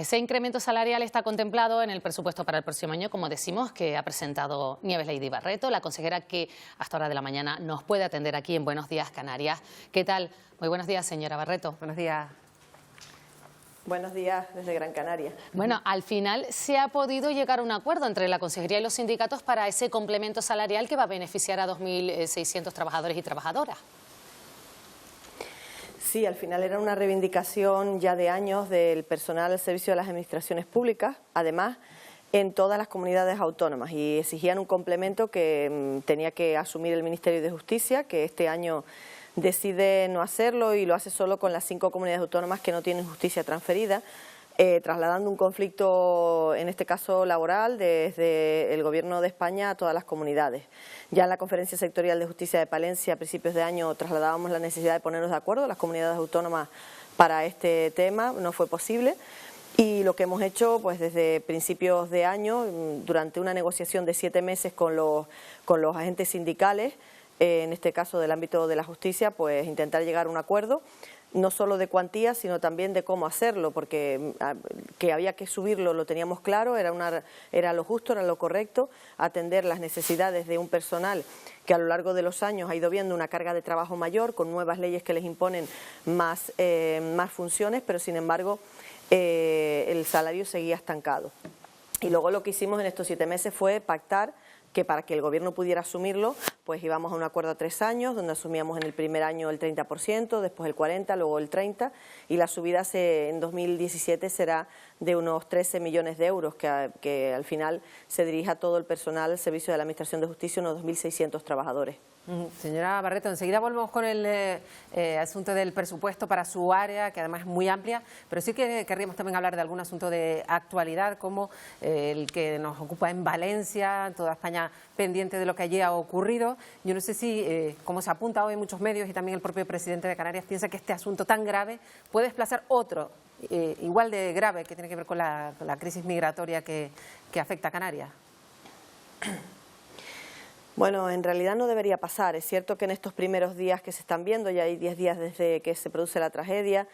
Ese incremento salarial está contemplado en el presupuesto para el próximo año, como decimos, que ha presentado Nieves Lady Barreto, la consejera que hasta hora de la mañana nos puede atender aquí en Buenos Días Canarias. ¿Qué tal? Muy buenos días, señora Barreto. Buenos días. Buenos días desde Gran Canaria. Bueno, al final se ha podido llegar a un acuerdo entre la Consejería y los sindicatos para ese complemento salarial que va a beneficiar a 2.600 trabajadores y trabajadoras. Sí, al final era una reivindicación ya de años del personal al servicio de las administraciones públicas, además en todas las comunidades autónomas, y exigían un complemento que tenía que asumir el Ministerio de Justicia, que este año decide no hacerlo y lo hace solo con las 5 comunidades autónomas que no tienen justicia transferida, trasladando un conflicto, en este caso laboral, desde el Gobierno de España a todas las comunidades. Ya en la Conferencia Sectorial de Justicia de Palencia a principios de año trasladábamos la necesidad de ponernos de acuerdo las comunidades autónomas para este tema, no fue posible. Y lo que hemos hecho pues desde principios de año, durante una negociación de 7 meses con los agentes sindicales, en este caso del ámbito de la justicia, pues intentar llegar a un acuerdo, no solo de cuantía, sino también de cómo hacerlo, porque que había que subirlo lo teníamos claro, era lo justo, era lo correcto, atender las necesidades de un personal que a lo largo de los años ha ido viendo una carga de trabajo mayor, con nuevas leyes que les imponen más funciones, pero sin embargo el salario seguía estancado. Y luego lo que hicimos en estos 7 meses fue pactar que para que el Gobierno pudiera asumirlo, pues íbamos a un acuerdo a 3 años, donde asumíamos en el primer año el 30%, después el 40%, luego el 30%, y la subida en 2017 será de unos 13 millones de euros, que al final se dirige a todo el personal al servicio de la Administración de Justicia, unos 2.600 trabajadores. Señora Barreto, enseguida volvemos con el asunto del presupuesto para su área, que además es muy amplia, pero sí que querríamos también hablar de algún asunto de actualidad, como el que nos ocupa en Valencia, toda España pendiente de lo que allí ha ocurrido. Yo no sé si, como se apunta hoy en muchos medios y también el propio presidente de Canarias, piensa que este asunto tan grave puede desplazar otro, igual de grave, que tiene que ver con la crisis migratoria que afecta a Canarias. Bueno, en realidad no debería pasar. Es cierto que en estos primeros días que se están viendo, ya hay 10 días desde que se produce la tragedia,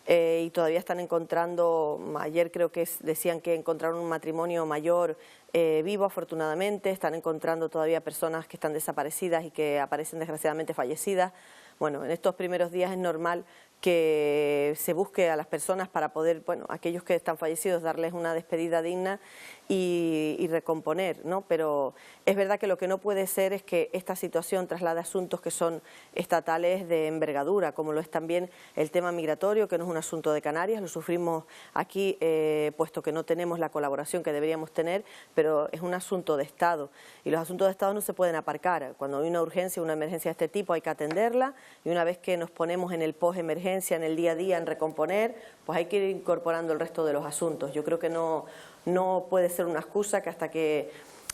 y todavía están encontrando, ayer creo que decían que encontraron un matrimonio mayor vivo, afortunadamente, están encontrando todavía personas que están desaparecidas y que aparecen desgraciadamente fallecidas. Bueno, en estos primeros días es normal que se busque a las personas para poder, bueno, aquellos que están fallecidos, darles una despedida digna y recomponer, ¿no? Pero es verdad que lo que no puede ser es que esta situación traslade asuntos que son estatales de envergadura, como lo es también el tema migratorio, que no es un asunto de Canarias, lo sufrimos aquí, puesto que no tenemos la colaboración que deberíamos tener, pero es un asunto de Estado, y los asuntos de Estado no se pueden aparcar. Cuando hay una urgencia, una emergencia de este tipo, hay que atenderla, y una vez que nos ponemos en el post-emergencia, en el día a día, en recomponer, pues hay que ir incorporando el resto de los asuntos. Yo creo que no puede ser una excusa que hasta que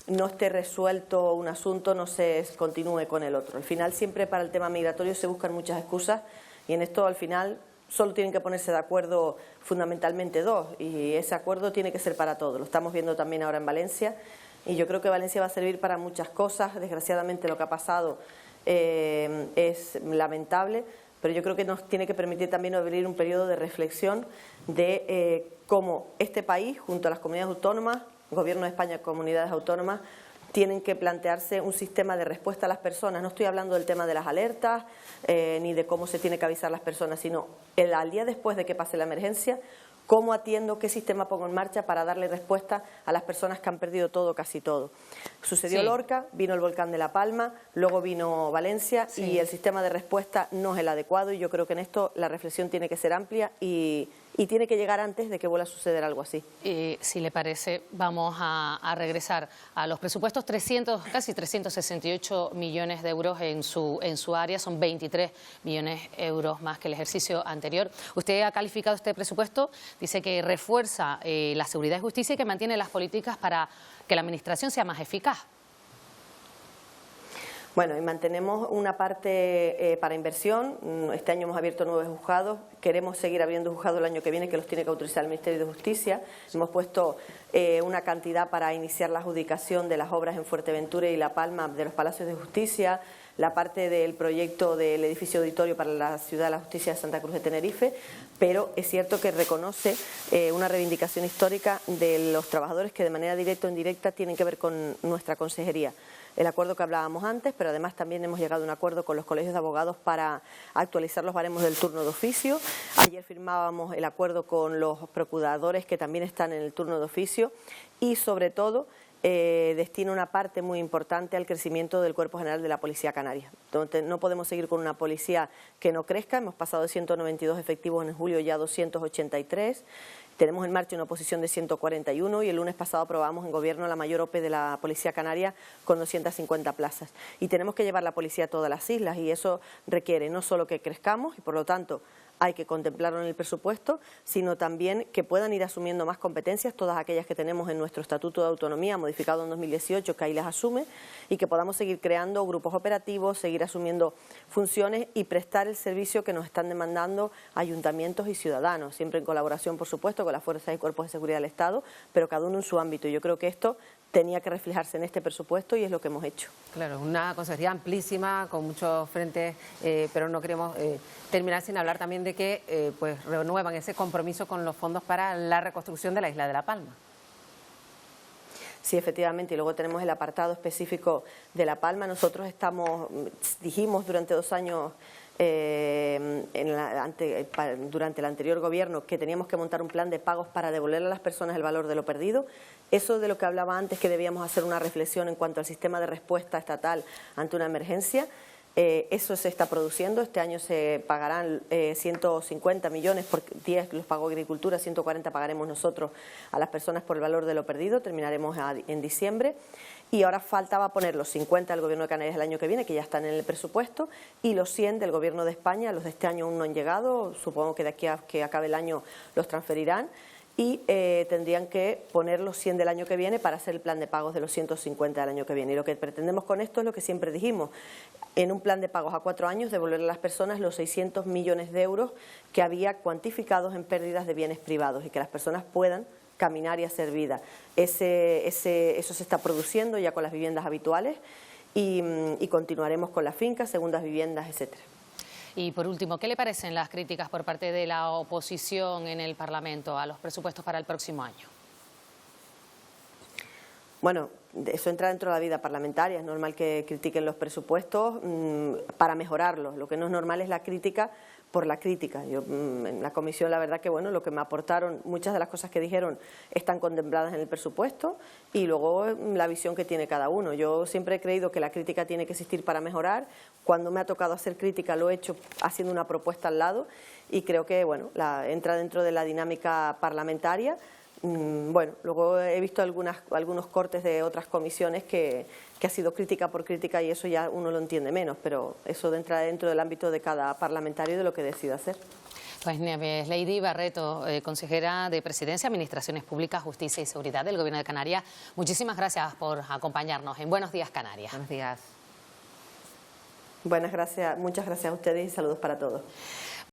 no esté resuelto un asunto no se continúe con el otro. Al final siempre para el tema migratorio se buscan muchas excusas, y en esto al final solo tienen que ponerse de acuerdo fundamentalmente 2, y ese acuerdo tiene que ser para todos. Lo estamos viendo también ahora en Valencia, y yo creo que Valencia va a servir para muchas cosas. Desgraciadamente lo que ha pasado es lamentable, pero yo creo que nos tiene que permitir también abrir un periodo de reflexión de cómo este país, junto a las comunidades autónomas, Gobierno de España, comunidades autónomas, tienen que plantearse un sistema de respuesta a las personas. No estoy hablando del tema de las alertas, ni de cómo se tiene que avisar a las personas, sino al día después de que pase la emergencia, cómo atiendo, qué sistema pongo en marcha para darle respuesta a las personas que han perdido todo, casi todo. Sucedió Lorca, vino el volcán de La Palma, luego vino Valencia, y el sistema de respuesta no es el adecuado, y yo creo que en esto la reflexión tiene que ser amplia y tiene que llegar antes de que vuelva a suceder algo así. Si le parece, vamos a regresar a los presupuestos. Casi 368 millones de euros en su área, son 23 millones de euros más que el ejercicio anterior. Usted ha calificado este presupuesto, dice que refuerza la seguridad y justicia y que mantiene las políticas para que la administración sea más eficaz. Bueno, y mantenemos una parte para inversión. Este año hemos abierto 9 juzgados. Queremos seguir abriendo juzgados el año que viene, que los tiene que autorizar el Ministerio de Justicia. Hemos puesto una cantidad para iniciar la adjudicación de las obras en Fuerteventura y La Palma de los Palacios de Justicia. la parte del proyecto del edificio auditorio para la Ciudad de la Justicia de Santa Cruz de Tenerife, pero es cierto que reconoce una reivindicación histórica de los trabajadores que de manera directa o indirecta tienen que ver con nuestra consejería. El acuerdo que hablábamos antes, pero además también hemos llegado a un acuerdo con los colegios de abogados para actualizar los baremos del turno de oficio. Ayer firmábamos el acuerdo con los procuradores que también están en el turno de oficio y, sobre todo, destina una parte muy importante al crecimiento del Cuerpo General de la Policía Canaria. Entonces, no podemos seguir con una policía que no crezca. Hemos pasado de 192 efectivos en julio ya a 283. Tenemos en marcha una oposición de 141 y el lunes pasado aprobamos en Gobierno la mayor OPE de la Policía Canaria con 250 plazas. Y tenemos que llevar la policía a todas las islas y eso requiere no solo que crezcamos y por lo tanto hay que contemplarlo en el presupuesto, sino también que puedan ir asumiendo más competencias, todas aquellas que tenemos en nuestro Estatuto de Autonomía, modificado en 2018, que ahí las asume, y que podamos seguir creando grupos operativos, seguir asumiendo funciones y prestar el servicio que nos están demandando ayuntamientos y ciudadanos, siempre en colaboración, por supuesto, con las fuerzas y cuerpos de seguridad del Estado, pero cada uno en su ámbito. Y yo creo que esto tenía que reflejarse en este presupuesto y es lo que hemos hecho. Claro, una consejería amplísima, con muchos frentes, pero no queremos terminar sin hablar también de que pues renuevan ese compromiso con los fondos para la reconstrucción de la isla de La Palma. Sí, efectivamente, y luego tenemos el apartado específico de La Palma. Nosotros dijimos durante 2 años durante el anterior gobierno que teníamos que montar un plan de pagos para devolverle a las personas el valor de lo perdido. Eso de lo que hablaba antes, que debíamos hacer una reflexión en cuanto al sistema de respuesta estatal ante una emergencia. Eso se está produciendo. Este año se pagarán 150 millones, porque 10 los pagó Agricultura, 140 pagaremos nosotros a las personas por el valor de lo perdido. Terminaremos en diciembre. Y ahora faltaba poner los 50 del Gobierno de Canarias el año que viene, que ya están en el presupuesto, y los 100 del Gobierno de España. Los de este año aún no han llegado, supongo que de aquí a que acabe el año los transferirán. Y tendrían que poner los 100 del año que viene para hacer el plan de pagos de los 150 del año que viene. Y lo que pretendemos con esto es lo que siempre dijimos, en un plan de pagos a 4 años devolverle a las personas los 600 millones de euros que había cuantificados en pérdidas de bienes privados y que las personas puedan caminar y hacer vida. Eso se está produciendo ya con las viviendas habituales y continuaremos con las fincas, segundas viviendas, etcétera. Y por último, ¿qué le parecen las críticas por parte de la oposición en el Parlamento a los presupuestos para el próximo año? Bueno, eso entra dentro de la vida parlamentaria. Es normal que critiquen los presupuestos para mejorarlos. Lo que no es normal es la crítica por la crítica. Yo en la comisión, la verdad que bueno, lo que me aportaron, muchas de las cosas que dijeron están contempladas en el presupuesto y luego la visión que tiene cada uno. Yo siempre he creído que la crítica tiene que existir para mejorar. Cuando me ha tocado hacer crítica lo he hecho haciendo una propuesta al lado y creo que bueno, entra dentro de la dinámica parlamentaria. Bueno, luego he visto algunos cortes de otras comisiones que ha sido crítica por crítica y eso ya uno lo entiende menos, pero eso entra dentro del ámbito de cada parlamentario y de lo que decida hacer. Pues Lady Barreto, consejera de Presidencia, Administraciones Públicas, Justicia y Seguridad del Gobierno de Canarias, muchísimas gracias por acompañarnos en Buenos Días Canarias. Buenos días. Muchas gracias a ustedes y saludos para todos.